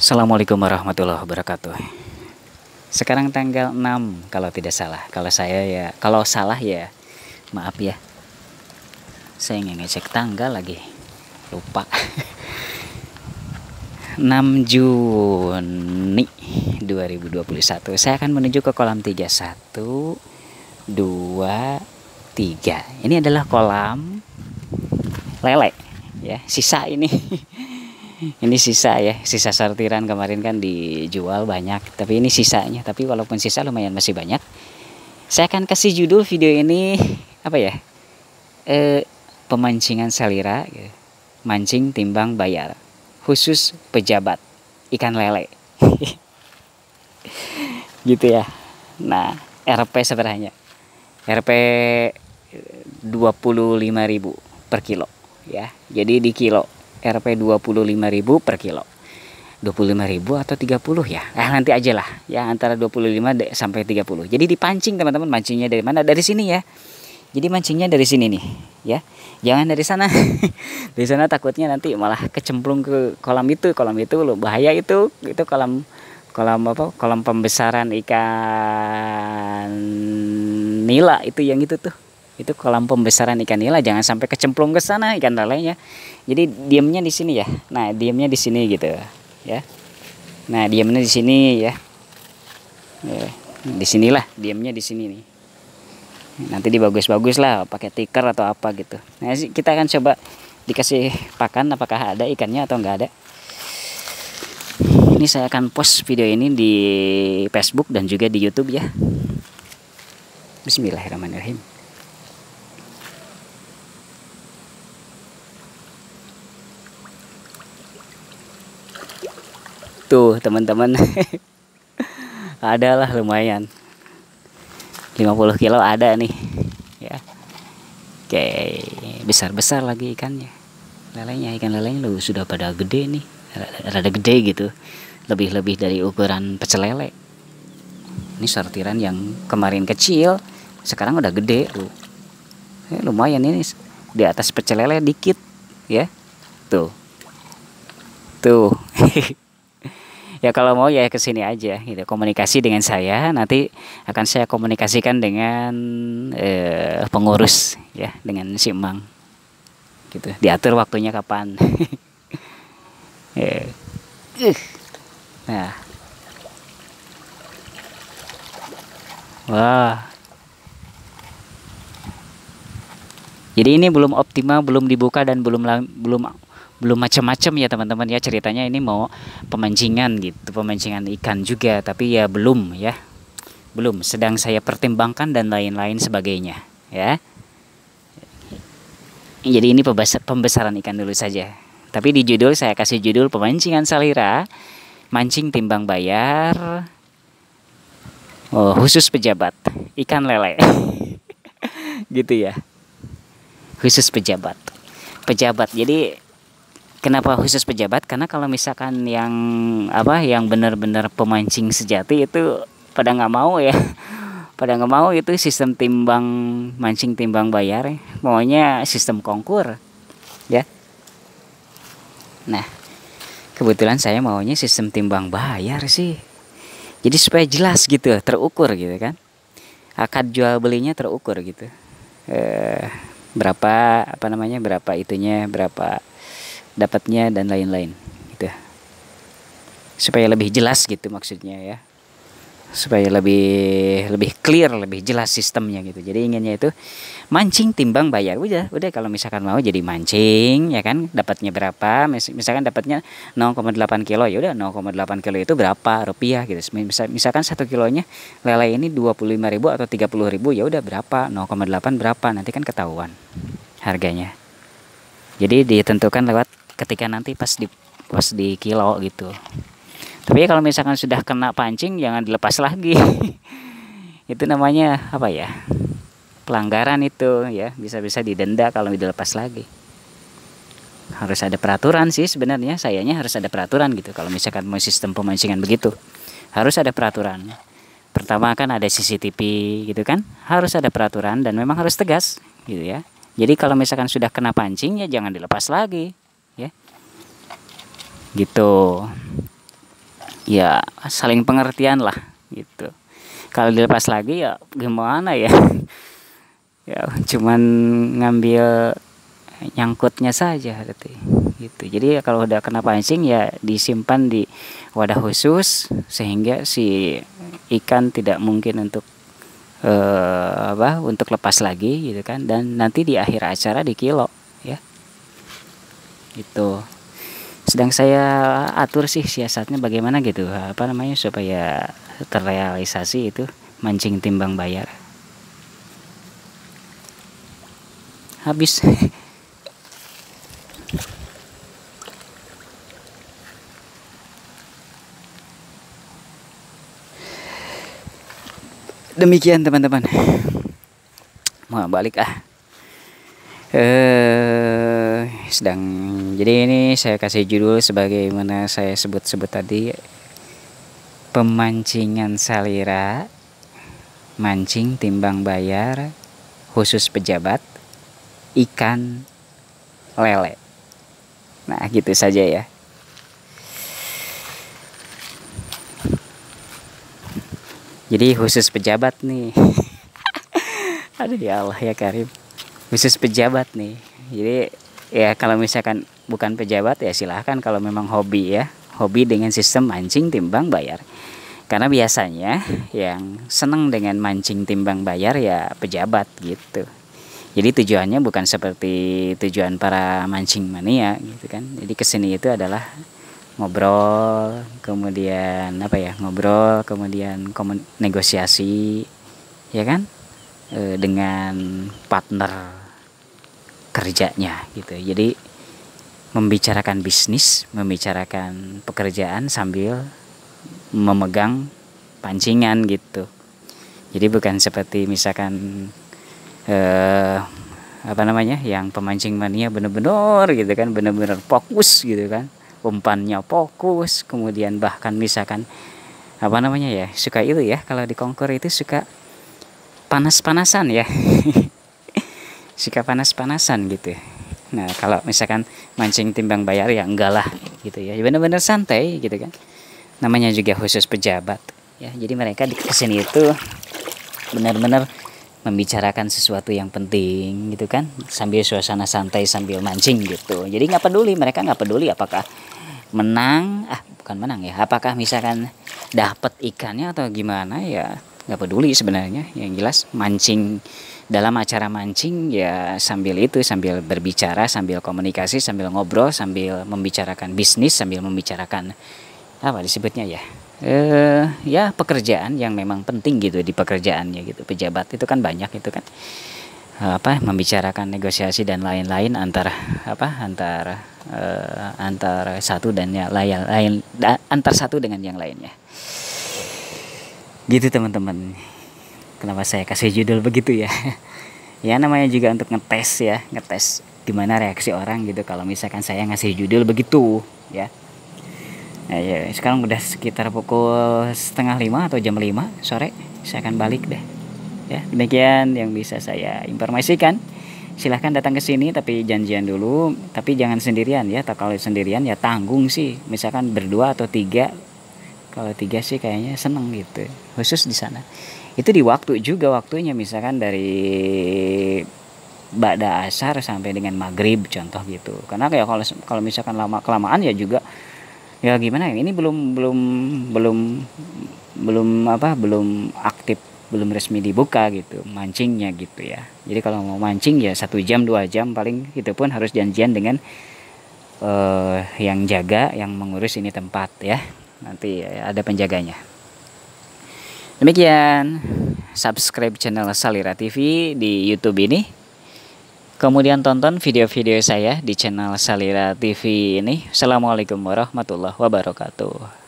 Assalamualaikum warahmatullahi wabarakatuh. Sekarang tanggal 6 kalau tidak salah. Kalau salah ya maaf ya. Saya nggak ngecek tanggal lagi. Lupa. 6 Juni 2021. Saya akan menuju ke kolam 31 2 3. Ini adalah kolam lele ya, sisa ini. Ini sisa ya, sisa sortiran kemarin kan dijual banyak, tapi ini sisanya. Tapi walaupun sisa lumayan masih banyak. Saya akan kasih judul video ini apa ya? Pemancingan salira, mancing timbang bayar, khusus pejabat ikan lele. Gitu ya. Nah, RP sebenarnya. RP 25.000 per kilo ya. Jadi di kilo Rp 25.000 per kilo. 25.000 atau 30 ya. Nanti aja lah ya, antara 25 sampai 30. Jadi dipancing teman-teman, mancingnya dari mana? Dari sini ya. Jadi mancingnya dari sini nih ya. Jangan dari sana. Dari sana takutnya nanti malah kecemplung ke kolam itu. Kolam itu loh bahaya itu. Itu kolam apa? Kolam pembesaran ikan nila itu yang itu tuh. Itu kolam pembesaran ikan nila, jangan sampai kecemplung ke sana ikan lelenya. Jadi diamnya di sini ya. Nah, diamnya di sini gitu ya. Nah, diamnya di sini ya. Di sinilah diamnya di sini nih. Nanti dibagus-bagus lah pakai tikar atau apa gitu. Nah, kita akan coba dikasih pakan apakah ada ikannya atau enggak ada. Ini saya akan post video ini di Facebook dan juga di YouTube ya. Bismillahirrahmanirrahim. Tuh teman-teman. Adalah lumayan 50 kilo ada nih ya. Oke, besar-besar lagi ikannya. Ikan lelenya lu sudah pada gede nih. Rada gede gitu. Lebih dari ukuran pecel lele. Ini sortiran yang kemarin kecil, sekarang udah gede tuh. Lumayan ini di atas pecel lele dikit ya. Tuh. Ya kalau mau ya kesini aja gitu, komunikasi dengan saya, nanti akan saya komunikasikan dengan pengurus ya, dengan si Emang gitu, diatur waktunya kapan. Nah, wah, jadi ini belum optimal, belum dibuka dan belum macam-macam ya teman-teman ya, ceritanya ini mau pemancingan gitu, pemancingan ikan juga, tapi ya belum ya, sedang saya pertimbangkan dan lain-lain sebagainya ya. Jadi ini pembesaran ikan dulu saja, tapi di judul saya kasih judul pemancingan salira, mancing timbang bayar, khusus pejabat ikan lele. Gitu ya, khusus pejabat. Jadi kenapa khusus pejabat? Karena kalau misalkan yang benar-benar pemancing sejati itu pada nggak mau ya, pada nggak mau itu sistem mancing timbang bayar, maunya sistem konkur ya. Nah, kebetulan saya maunya sistem timbang bayar sih. Jadi supaya jelas gitu, terukur gitu kan. Akad jual belinya terukur gitu. Berapa itunya, berapa dapatnya dan lain-lain gitu, supaya lebih jelas gitu maksudnya ya, supaya lebih clear, lebih jelas sistemnya gitu. Jadi inginnya itu mancing timbang bayar, udah kalau misalkan mau jadi mancing ya kan, dapatnya berapa, misalkan dapatnya 0,8 kilo ya udah 0,8 kilo itu berapa rupiah gitu. Misalkan 1 kilonya lele ini 25.000 atau 30.000, ya udah berapa, 0,8 berapa, nanti kan ketahuan harganya. Jadi ditentukan lewat ketika nanti pas di kilo gitu. Tapi kalau misalkan sudah kena pancing jangan dilepas lagi. Itu namanya apa ya? Pelanggaran itu ya, bisa didenda kalau dilepas lagi. Harus ada peraturan sih sebenarnya, sayanya harus ada peraturan gitu. Kalau misalkan mau sistem pemancingan begitu, harus ada peraturan. Pertama kan ada CCTV gitu kan, harus ada peraturan dan memang harus tegas gitu ya. Jadi kalau misalkan sudah kena pancing ya jangan dilepas lagi ya. Gitu. ya saling pengertian lah gitu. Kalau dilepas lagi ya gimana ya? Ya cuman ngambil nyangkutnya saja berarti gitu. Jadi kalau udah kena pancing ya disimpan di wadah khusus sehingga si ikan tidak mungkin untuk untuk lepas lagi gitu kan, dan nanti di akhir acara di kilo ya gitu. Sedang saya atur sih siasatnya bagaimana gitu, apa namanya, supaya terrealisasi itu mancing timbang bayar. Habis. Demikian teman-teman. Mau balik sedang, jadi ini saya kasih judul sebagaimana saya sebut-sebut tadi, pemancingan salira, mancing timbang bayar, khusus pejabat, ikan lele. Nah gitu saja ya. Jadi khusus pejabat nih. Aduh ya Allah ya Karim. Khusus pejabat nih. Jadi ya kalau misalkan bukan pejabat ya silahkan, kalau memang hobi ya. Hobi dengan sistem mancing timbang bayar. Karena biasanya yang senang dengan mancing timbang bayar ya pejabat gitu. Jadi tujuannya bukan seperti tujuan para mancing mania gitu kan. Jadi kesini itu adalah ngobrol, kemudian ngobrol, kemudian negosiasi ya kan, dengan partner kerjanya gitu. Jadi membicarakan bisnis, membicarakan pekerjaan sambil memegang pancingan gitu. Jadi bukan seperti misalkan yang pemancing mania bener-bener gitu kan, bener-bener fokus gitu kan, umpannya fokus, kemudian bahkan misalkan suka itu ya, kalau di konkur itu suka panas-panasan ya. Suka panas-panasan gitu. Nah kalau misalkan mancing timbang bayar ya enggak lah gitu ya, bener-bener santai gitu kan, namanya juga khusus pejabat ya. Jadi mereka di kesini itu benar-benar membicarakan sesuatu yang penting gitu kan, sambil suasana santai sambil mancing gitu. Jadi mereka nggak peduli apakah menang, bukan menang ya, apakah misalkan dapat ikannya atau gimana ya, nggak peduli sebenarnya. Yang jelas mancing, dalam acara mancing ya sambil berbicara, sambil komunikasi, sambil ngobrol, sambil membicarakan bisnis, sambil membicarakan disebutnya ya pekerjaan yang memang penting gitu di pekerjaannya gitu. Pejabat itu kan banyak itu kan, membicarakan negosiasi dan lain-lain antara satu dan yang lain, antar satu dengan yang lainnya gitu teman-teman. Kenapa saya kasih judul begitu ya? Ya namanya juga untuk ngetes gimana reaksi orang gitu kalau misalkan saya ngasih judul begitu ya. Nah, ya, sekarang udah sekitar pukul 4:30 atau jam 5 sore. Saya akan balik deh. Ya, demikian yang bisa saya informasikan. Silahkan datang ke sini tapi janjian dulu. Tapi jangan sendirian ya. Kalau sendirian ya tanggung sih. Misalkan berdua atau tiga. Kalau tiga sih kayaknya seneng gitu. Khusus di sana. Itu di waktu juga waktunya. Misalkan dari ba'da asar sampai dengan maghrib contoh gitu. Karena kayak kalau misalkan lama kelamaan ya juga. Ya gimana ya, ini belum aktif, belum resmi dibuka gitu mancingnya gitu ya. Jadi kalau mau mancing ya 1 jam 2 jam paling, itu pun harus janjian dengan yang jaga, yang mengurus ini tempat ya. Nanti ada penjaganya. Demikian, subscribe channel Salira TV di YouTube ini. Kemudian tonton video-video saya di channel Salira TV ini. Assalamualaikum warahmatullahi wabarakatuh.